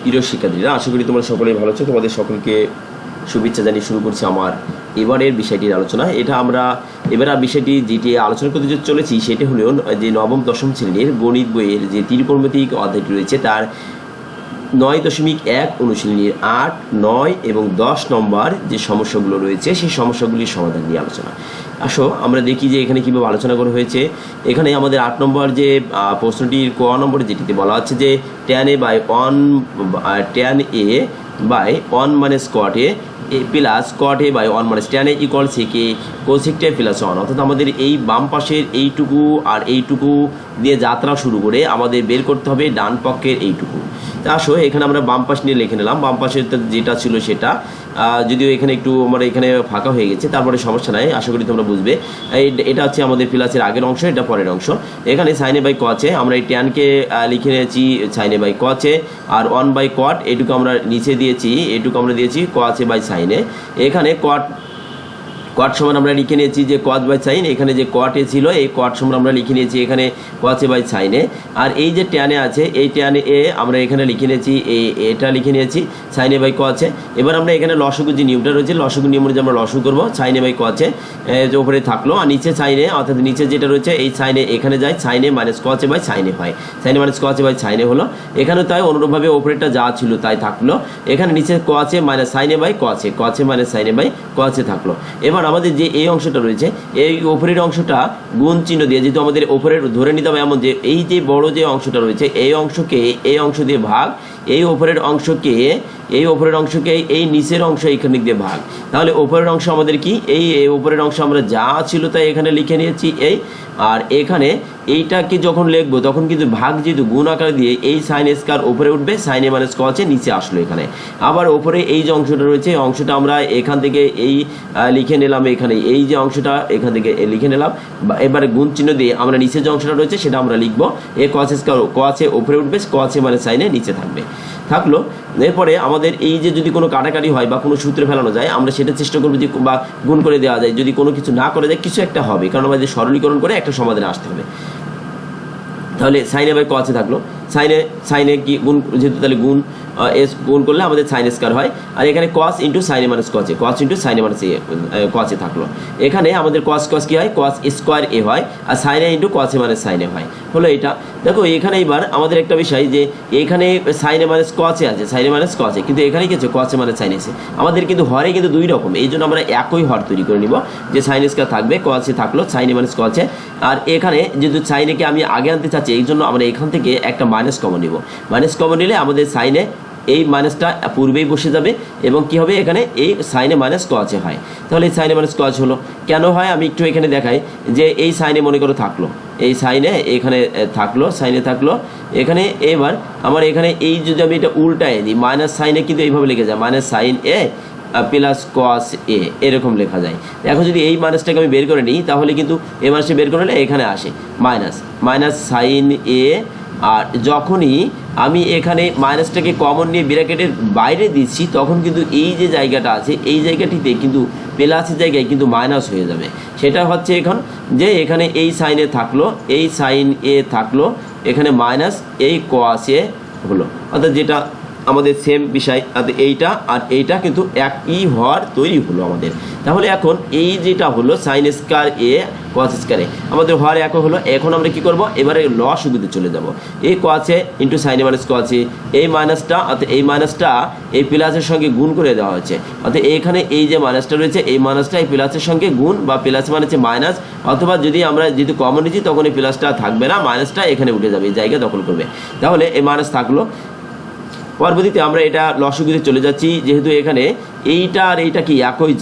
প্রিয় শিক্ষার্থীরা, আশা করি তোমরা সকলেই ভালো আছো। তোমাদের সকলকে শুভেচ্ছা জানিয়ে শুরু করছি আমার এবারের বিষয়টির আলোচনা। এবার বিষয়টি যেটি আলোচনা করতে চলেছি সেটি হলো যে নবম দশম শ্রেণীর গণিত বইয়ের যে ত্রিকোণমিতিক অধ্যায়টি রয়েছে তার 9.1 অনুশীলনীর 8, 9 এবং 10 নম্বর যে সমস্যাগুলো রয়েছে সেই সমস্যাগুলির সমাধান নিয়ে আলোচনা। আসো আমরা দেখি যে এখানে কীভাবে আলোচনা করা হয়েছে। এখানে আমাদের 8 নম্বর যে প্রশ্নটির ক নম্বরে যেটিতে বলা হচ্ছে যে tan a by 1 minus cot a plus cot a by 1 minus tan a equal sec a cosec a plus 1। অর্থাৎ আমাদের এই বাম পাশের এইটুকু আর এইটুকু দিয়ে যাত্রা শুরু করে আমাদের বের করতে হবে ডান পক্ষের এইটুকু। তা আসো এখানে আমরা বাম পাশ নিয়ে লিখে নিলাম। বাম পাশের যেটা ছিল সেটা যদিও এখানে একটু আমার এখানে ফাঁকা হয়ে গেছে, তারপরে সমস্যা নাই, আশা করি তোমরা বুঝবে। এটা হচ্ছে আমাদের প্লাসের আগের অংশ, এটা পরের অংশ। এখানে sine A by cos A আমরা এই ট্যানকে লিখে নিয়েছি sine A by cos A, আর 1 বাই cot এটুকু আমরা নিচে দিয়েছি, এটুকু আমরা দিয়েছি cos A by sine A. এখানে cot সমান আমরা লিখে নিয়েছি যে cos বাই সাইন, এখানে যে cot এ ছিল এই cot সমান আমরা লিখে নিয়েছি এখানে cos এ বাই সাইন এ। আর এই যে tan এ আছে এই tan এ আমরা এখানে লিখে নিয়েছি এটা লিখে নিয়েছি সাইন এ বাই cos এ। এবার আমরা এখানে লসাগু যে নিয়মটা রয়েছে লসাগু নিয়ম অনুযায়ী আমরা লসাগু করবো সাইন এ বাই cos এ, যে উপরে থাকলো আর নিচে সাইন এ, অর্থাৎ নিচে যেটা রয়েছে এই সাইন এ এখানে যায় sine A minus cos A by sine A হয়, sine A minus cos A by sine A হলো। এখানে তাই অনুরূপভাবে উপরেরটা যা ছিল তাই থাকলো, এখানে নিচে cos A minus sine A by cos A, cos A minus sine A by cos A থাকলো। এবার আমাদের যে এই অংশটা রয়েছে এই উপরের অংশটা গুণ চিহ্ন দিয়ে, যেহেতু আমাদের উপরের ধরে নিতে হবে এমন যে এই যে বড় যে অংশটা রয়েছে এই অংশকে এই অংশ দিয়ে ভাগ, এই উপরের অংশকে এই নিচের অংশ এইখানে দিয়ে ভাগ। তাহলে উপরের অংশ আমাদের কি এই উপরের অংশ আমরা যা ছিল তাই এখানে লিখে নিয়েছি এই, আর এখানে এইটাকে যখন লিখবো তখন কিন্তু ভাগ যেহেতু গুণ আকার দিয়ে এই সাইন স্কয়ার উপরে উঠবে, সাইন এ মাইনাস cos এ নিচে আসলো এখানে। আবার উপরে এই যে অংশটা রয়েছে এই অংশটা আমরা এখান থেকে এই লিখে নিলাম, এখানে এই যে অংশটা এখান থেকে লিখে নিলাম। এবারে গুণ চিহ্ন দিয়ে আমরা নিচে যে অংশটা রয়েছে সেটা আমরা লিখবো এই cos স্কয়ার cos এ উপরে উঠবে, cos এ মানে সাইন এ নিচে থাকলো। এরপরে আমাদের এই যে যদি কোনো কাটাকাটি হয় বা কোনো সূত্রে ফেলানো যায় আমরা সেটা চেষ্টা করবো যে বা গুণ করে দেওয়া যায়, যদি কোনো কিছু না করে যায় কিছু একটা হবে, কারণ আমাদের সরলীকরণ করে একটা সমাধানে আসতে হবে। তাহলে sign A by cos A থাকলো, সাইনে কি গুণ, যেহেতু তাহলে গুণ করলে আমাদের সাইন স্কয়ার হয়, আর এখানে cos into sign A minus cos A, cos into sign A minus cos A থাকলো। এখানে আমাদের cos কি হয় cos স্কয়ার এ হয়, আর sign A into cos A minus sine A হয়, হলো এটা। দেখো এখানে এবার আমাদের একটা বিষয় যে এখানে সাইন এ মাইনাস cos এ আছে, সাইন এ মাইনাস cos এ, কিন্তু এখানে কি আছে cos এ মাইনাস সাইন এসে, আমাদের কিন্তু হরে কিন্তু দুই রকম, এই জন্য আমরা একই হর তৈরি করে নিব যে সাইন স্কয়ার থাকবে cos এ থাকলো sign A minus cos A. আর এখানে যেহেতু সাইন একে আমি আগে আনতে চাচ্ছি এই জন্য আমরা এখান থেকে একটা মাইনাস কমন নিব, মাইনাস কমন নিলে আমাদের সাইনে এই মাইনাসটা পূর্বেই বসে যাবে এবং কি হবে এখানে এই সাইনে মাইনাস cos এ হয়। তাহলে এই সাইনে মাইনাস cos হলো, কেন হয় আমি একটু এখানে দেখাই যে এই সাইনে মনে করো থাকলো, এই সাইনে এখানে থাকলো, সাইনে থাকলো এখানে। এবার আমার এখানে এই যদি আমি এটা উল্টায় দিই মাইনাস সাইনে কিন্তু এইভাবে লিখে যায় মাইনাস সাইন এ প্লাস cos এ, এরকম লেখা যায়। এখন যদি এই মাইনাসটাকে আমি বের করে নিই তাহলে কিন্তু এই মাইনাসটা বের করে নিলে এখানে আসে মাইনাস সাইন এ। আর যখনই আমি এখানে মাইনাসটাকে কমন নিয়ে ব্র্যাকেটের বাইরে দিচ্ছি তখন কিন্তু এই যে জায়গাটা আছে এই জায়গাটিতে কিন্তু প্লাসের জায়গায় কিন্তু মাইনাস হয়ে যাবে। সেটা হচ্ছে এখন যে এখানে এই সাইন এ থাকলো, এই সাইন এ থাকলো, এখানে মাইনাস এই cos এ হলো, অর্থাৎ যেটা আমাদের সেম বিষয়, এইটা আর এইটা কিন্তু একই হর তৈরি হলো আমাদের। তাহলে এখন এই যেটা হলো সাইন স্কয়ার এ cos স্কয়ার এ আমাদের হর এক হলো। এখন আমরা কি করব এবারে লসাগুতে চলে যাব, এই cos A into sign A minus cos এ, এই মাইনাসটা অর্থাৎ এই মাইনাসটা এই প্লাসের সঙ্গে গুণ করে দেওয়া হয়েছে, অর্থাৎ এইখানে এই যে মাইনাসটা রয়েছে এই মাইনাসটা এই প্লাসের সঙ্গে গুণ, বা প্লাস মানে হচ্ছে মাইনাস, অথবা যদি আমরা যেহেতু কমন নিচ্ছি তখন এই প্লাসটা থাকবে না, মাইনাসটা এখানে উঠে যাবে, এই জায়গা দখল করবে। তাহলে এই মাইনাস থাকলো। পরবর্তীতে আমরা এটা লসাগুতে চলে যাচ্ছি, যেহেতু এখানে এইটা আর এইটা কি একই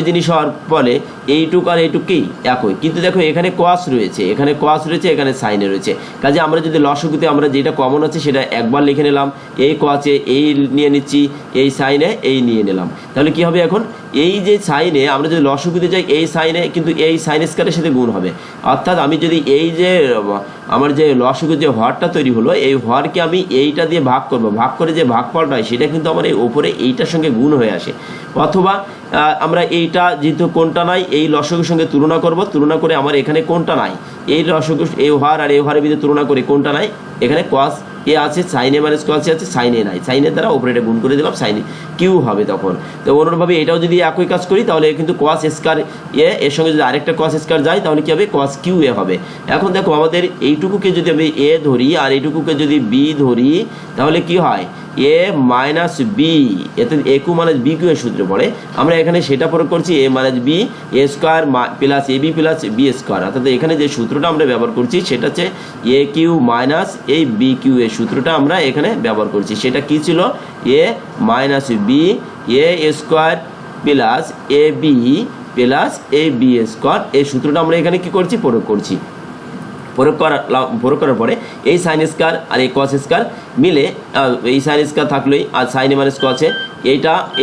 জিনিস হওয়ার ফলে এইটুক আর এইটুক কি একই, কিন্তু দেখো এখানে cos রয়েছে, এখানে সাইনে রয়েছে, কাজে আমরা যদি লসাগুতে আমরা যেটা কমন আছে সেটা একবার লিখে নিলাম, এই cos এ এই নিয়ে নিচ্ছি, এই সাইনে এই নিয়ে নিলাম। তাহলে কি হবে এখন এই যে সাইনে আমরা যদি লসাগুতে যাই এই সাইনে কিন্তু এই সাইন স্কয়ারের সাথে গুণ হবে, অর্থাৎ আমি যদি এই যে আমার যে লসাগু যে হরটা তৈরি হলো এই হরকে আমি এইটা দিয়ে ভাগ করব, ভাগ করে যে ভাগফলটা হয় সেটা কিন্তু আমার এই উপরে এইটার সঙ্গে গুণ হয়ে আসে। অথবা আমরা এইটা যেহেতু কোনটা নাই এই লসাগুর সঙ্গে তুলনা করব, তুলনা করে আমার এখানে কোনটা নাই এই লসাগু এই হর আর এই হরের ভিতরে তুলনা করে কোনটা নাই এখানে cos এ আছে সাইন এ মাইনাস কস এ আছে সাইন এ নাই, সাইন এর দ্বারা ওপরে এটা গুণ করে দিলাম, সাইন কিউ হবে তখন। তো অনুরূপভাবে এটাও যদি একই কাজ করি তাহলে কিন্তু কস স্কয়ার এ এর সঙ্গে যদি আরেকটা কস স্কয়ার যায় তাহলে কী হবে, কস কিউ এ হবে। এখন দেখো আমাদের এইটুকুকে যদি আমি এ ধরি আর এইটুকুকে যদি বি ধরি তাহলে কি হয়, এ মাইনাস বি, এতে এ কিউ মাইনাস বি কিউ এর সূত্রে পড়ে, আমরা এখানে সেটা প্রয়োগ করছি এ minus B A square plus A B plus B square, অর্থাৎ এখানে যে সূত্রটা আমরা ব্যবহার করছি সেটা হচ্ছে এ কিউ মাইনাস এই বি কিউ এর সূত্রটা আমরা এখানে ব্যবহার করছি। সেটা কি ছিল, এ minus B A square plus A B plus A B square, এই সূত্রটা আমরা এখানে কি করছি, প্রয়োগ করছি। প্রয়োগ করার পরে এই সাইন স্কয়ার আর এই কস স্কয়ার মিলে এই সাইন স্কয়ার থাকলেই আর সাইন এ মাইনাস কসে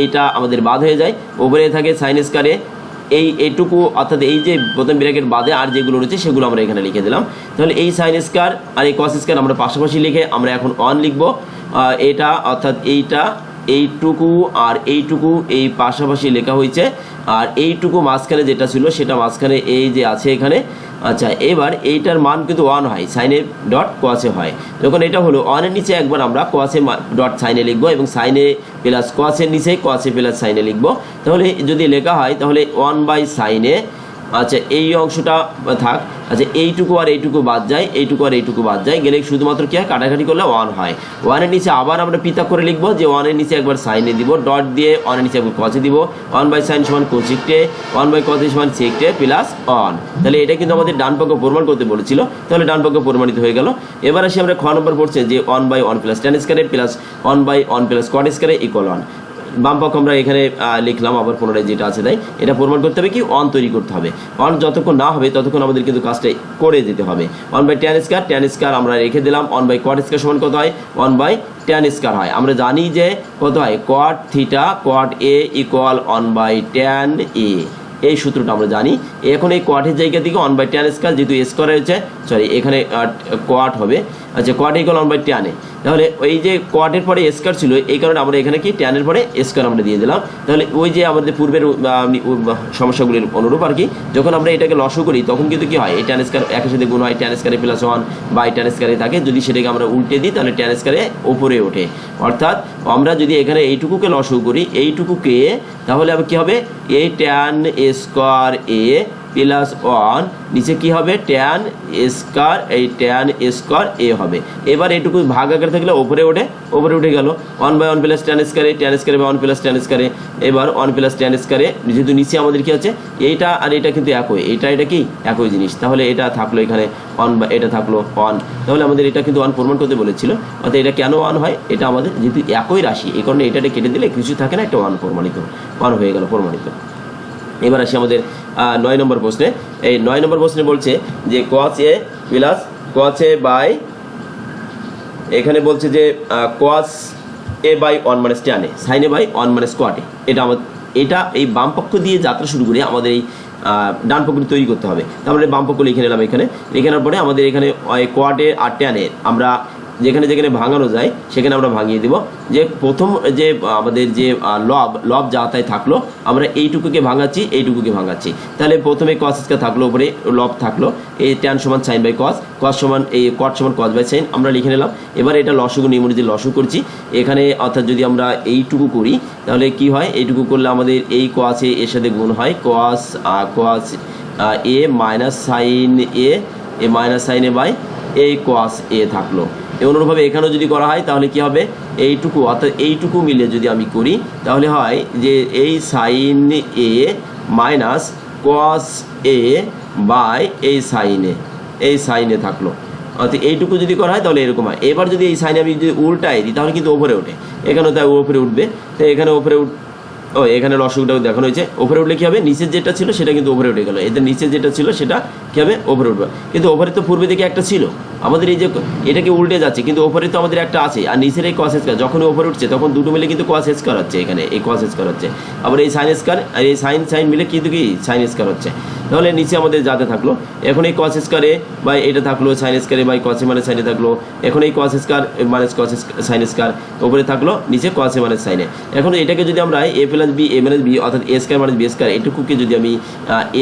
এইটা আমাদের বাদ হয়ে যায়, ওপরে থাকে সাইন স্কয়ারে এইটুকু, অর্থাৎ এই যে প্রথম ব্র্যাকেট বাদে আর যেগুলো রয়েছে সেগুলো আমরা এখানে লিখে দিলাম। তাহলে এই সাইন স্কয়ার আর এই কস স্কয়ার আমরা পাশাপাশি লিখে আমরা এখন অন লিখব। এটা অর্থাৎ এইটুকু আর এইটুকু এই পাশাপাশি লেখা হয়েছে, আর এইটুকু মাঝখানে যেটা ছিল সেটা মাঝখানে এই যে আছে এখানে। আচ্ছা, এবার এইটার মান কিন্তু 1 হয়, সাইনে ডট কোয়াসে হয়। যখন এটা হলো 1-এর নিচে একবার আমরা কোয়াসে ডট সাইনে লিখবো এবং সাইনে প্লাস কোয়াসের নিচে কোয়াসে প্লাস সাইনে লিখবো। তাহলে যদি লেখা হয় তাহলে 1/সাইনে, আচ্ছা এই অংশটা থাক, আচ্ছা এইটুকু আর এইটুকু বাদ যায়, এইটুকু আর এইটুকু বাদ যায়, গেলে শুধুমাত্র কি হয়, কাটাকাটি করলে 1 হয়। 1-এর নিচে আবার আমরা পৃথক করে লিখবো যে 1-এর নিচে একবার সাইনে দিব ডট দিয়ে, 1-এর নিচে একবার কসে দিব, 1/সাইন সমান কোসেক্টে, 1/কস সমান সেক্টে প্লাস 1। তাহলে এটা কিন্তু আমাদের ডান পক্ষ প্রমাণ করতে বলেছিল, তাহলে ডান পক্ষ প্রমাণিত হয়ে গেল। এবার আসি আমরা খ নম্বর পড়ছে যে 1/1 প্লাস ট্যান স্কয়ারে প্লাস 1/1 প্লাস কট স্কয়ারে ইকুয়াল 1। বাম পক্ষ আমরা এখানে লিখলাম, আবার পুনরায় যেটা আছে তাই এটা প্রমাণ করতে হবে কি, 1 তৈরি করতে হবে। 1 যতক্ষণ না হবে ততক্ষণ আমাদের কিন্তু কাজটা করে যেতে হবে। 1/ট্যান স্কয়ার আমরা রেখে দিলাম, 1/কট স্কয়ার সমান কত হয়, 1/ট্যান স্কয়ার হয়। আমরা জানি যে কত হয়, কট থিটা কট এ ইকুয়াল 1/ট্যান এ, এই সূত্রটা আমরা জানি। এখন এই কোয়াটের জায়গা থেকে 1/ট্যান স্কয়ার, যেহেতু স্কয়ার হয়েছে সরি এখানে কোয়াট হবে, আচ্ছা কোয়াট ইকুয়াল 1/ট্যানে, তাহলে ওই যে কোয়াটের পরে স্কয়ার ছিল এই কারণে আমরা এখানে কি ট্যানের পরে স্কয়ার আমরা দিয়ে দিলাম। তাহলে ওই যে আমাদের পূর্বের সমস্যাগুলির অনুরূপ আর কি, যখন আমরা এটাকে লসও করি তখন কিন্তু কি হয়, এই ট্যান স্কয়ার একের সাথে গুণ হয়, ট্যান স্কয়ারে প্লাস 1/ট্যান স্কয়ারে থাকে, যদি সেটাকে আমরা উল্টে দিই তাহলে ট্যান স্কয়ারে উপরে ওঠে। অর্থাৎ আমরা যদি এখানে এইটুকুকে লসও করি এইটুকুকে, তাহলে আবার কী হবে, এই ট্যান স্কয়ার এ প্লাস 1 নিচে কি হবে, ট্যান স্কয়ার এই ট্যান স্কয়ার এ হবে। এবার এইটুকু ভাগ আকারে থাকলে উপরে উঠে গেল 1/1 প্লাস ট্যান স্কয়ারে, ট্যান স্কয়ারে 1 প্লাস ট্যান স্কয়ারে, এবার 1 প্লাস ট্যান স্কয়ারে, যেহেতু নিচে আমাদের কি আছে এইটা আর এটা কিন্তু একই, এটা কি একই জিনিস, তাহলে এটা থাকলো এখানে 1 বা এটা থাকলো 1, তাহলে আমাদের এটা কিন্তু 1 প্রমাণ করতে বলেছিল। অর্থাৎ এটা কেন 1 হয়, এটা আমাদের যেহেতু একই রাশি এই কারণে এটা কেটে দিলে কিছু থাকে না, একটা 1 প্রমাণিত, 1 হয়ে গেল প্রমাণিত। এবার আসি আমাদের 9 নম্বর প্রশ্নে। এই 9 নম্বর প্রশ্নে বলছে যে cos A plus cos A by, এখানে বলছে যে cos A by 1 minus tan A sine A by 1 minus cot A, এটা এই বাম পক্ষ দিয়ে যাত্রা শুরু করে আমাদের এই ডান পক্ষটি তৈরি করতে হবে। তাহলে বাম পক্ষ লিখে নিলাম এখানে, লিখে নেওয়ার পরে আমাদের এখানে কোয়াট এ আর ট্যান এর আমরা যেখানে ভাঙানো যায় সেখানে আমরা ভাঙিয়ে দিব। যে প্রথম যে আমাদের যে লব যাতায় থাকলো আমরা এইটুকুকে ভাঙাচ্ছি, তাহলে প্রথমে কস স্কয়ার থাকলো, উপরে লব থাকলো, এই ট্যান সমান সাইন বাই কস, কস সমান এই কট সমান কস বাই সাইন আমরা লিখে নিলাম। এবার এটা লসগু নিয়ম অনুযায়ী লসগু করছি এখানে, অর্থাৎ যদি আমরা এইটুকু করি তাহলে কি হয়, এইটুকু করলে আমাদের এই কস এর সাথে গুণ হয়, cos A minus sine A minus sine A by এই কস এ থাকলো। অনুরূপভাবে এখানেও যদি করা হয় তাহলে কি হবে, এইটুকু অর্থাৎ এইটুকু মিলে যদি আমি করি তাহলে হয় যে এই sine A minus cos A by এই সাইনে থাকলো, অর্থাৎ এইটুকু যদি করা হয় তাহলে এরকম হয়। এবার যদি এই সাইনে আমি যদি উল্টাই দিই তাহলে কিন্তু ওপরে ওঠে, এখানেও তাই উপরে উঠবে, তো এখানে এখানে লসগুটাও দেখানো হয়েছে, ওপরে উঠলে কী হবে, নিচের যেটা ছিল সেটা কিন্তু ওপরে উঠে গেল, এদের নিচের যেটা ছিল সেটা কী হবে, ওপরে উঠবে। কিন্তু ওপরে তো পূর্বে দিকে একটা ছিল, আমাদের এই যে এটাকে উল্টে যাচ্ছে কিন্তু ওপরে তো আমাদের একটা আছে, আর নিচের এই কস স্কয়ার যখন ওপরে উঠছে তখন দুটো মিলে কিন্তু কস স্কয়ার হচ্ছে, এখানে এই কস স্কয়ার হচ্ছে, আবার এই সাইন স্কয়ার আর এই সাইন মিলে কিন্তু কি সাইন স্কয়ার হচ্ছে। তাহলে নিচে আমাদের যাতে থাকলো এখন এই কস স্কয়ারে বা এটা থাকলো সাইন স্কয়ারে বাই কস মানে সাইনে থাকলো, এখন এই কস square minus cos sine square উপরে থাকলো, নিচে কস মানে সাইনে। এখন এটাকে যদি আমরা এ প্লাস বি অর্থাৎ এ স্কয়ার মাইনাস বি স্কয়ার এটুকুকে যদি আমি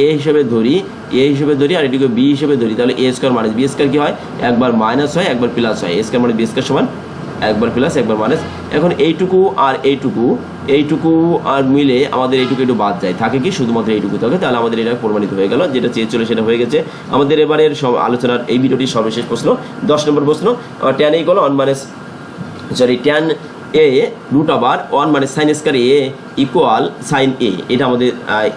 এ হিসেবে ধরি এ হিসেবে ধরি আর এটিকে বি হিসেবে ধরি, তাহলে এ স্কোয়ার মাইনাস বি স্কোয়ার কী হয়, একবার মাইনাস হয় একবার প্লাস হয়, এ স্কোয়ার মাইনাস বি স্কোয়ার সমান একবার প্লাস একবার মাইনাস। এখন এইটুকু আর মিলে আমাদের এইটুকু একটু বাদ যায়, থাকে কি শুধুমাত্র এইটুকু থাকে, তাহলে আমাদের এটা প্রমাণিত হয়ে গেল, যেটা চেয়েছিল সেটা হয়ে গেছে। আমাদের এবারের আলোচনার এই ভিডিওটির সর্বশেষ প্রশ্ন 10 নম্বর প্রশ্ন, tan A equal tan A root আবার 1 মানে sine square A equal sine A. এটা আমাদের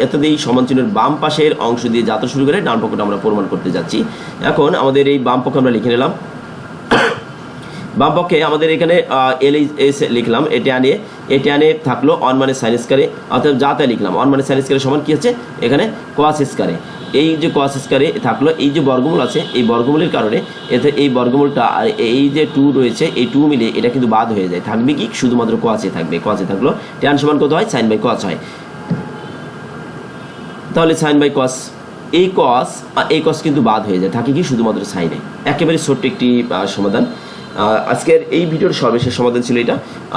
এতদিন সমান চিহ্নের বাম পাশের অংশ দিয়ে যাত্রা শুরু করে ডান পক্ষটা আমরা প্রমাণ করতে যাচ্ছি। এখন আমাদের এই বাম পক্ষ আমরা লিখে নিলাম, বাম পক্ষে আমাদের এখানে এল এস লিখলাম, এ ট্যান এ থাকলো 1 মানে সাইন স্কয়ারে, অর্থাৎ যা তাই লিখলাম 1 মানে সাইন স্কয়ারে সমান কি হচ্ছে এখানে কস স্কয়ারে। এই যে কস স্কয়ারে থাকলো, এই যে বর্গমূল আছে এই বর্গমূলের কারণে এতে এই বর্গমূলটা আর এই যে 2 রয়েছে এই 2 মিলে এটা কিন্তু বাদ হয়ে যায়, থাকবে কি শুধুমাত্র কসে থাকবে, কসে থাকলো ট্যান সমান কত হয় সাইন বাই কস হয়, তাহলে সাইন বাই কস, এই কস কিন্তু বাদ হয়ে যায়, থাকে কি শুধুমাত্র সাইনে। একেবারে ছোট্ট একটি সমাধান। আজকের এই ভিডিওর সর্বশেষ সমাধান ছিল এটা।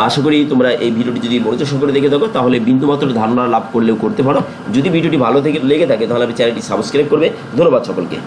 আশা করি তোমরা এই ভিডিওটি যদি মনোযোগ সহকারে দেখে থাকো তাহলে বিন্দুমাত্র ধারণা লাভ করলেও করতে পারো। যদি ভিডিওটি ভালো লেগে থাকে তাহলে আমি চ্যানেলটি সাবস্ক্রাইব করবে। ধন্যবাদ সকলকে।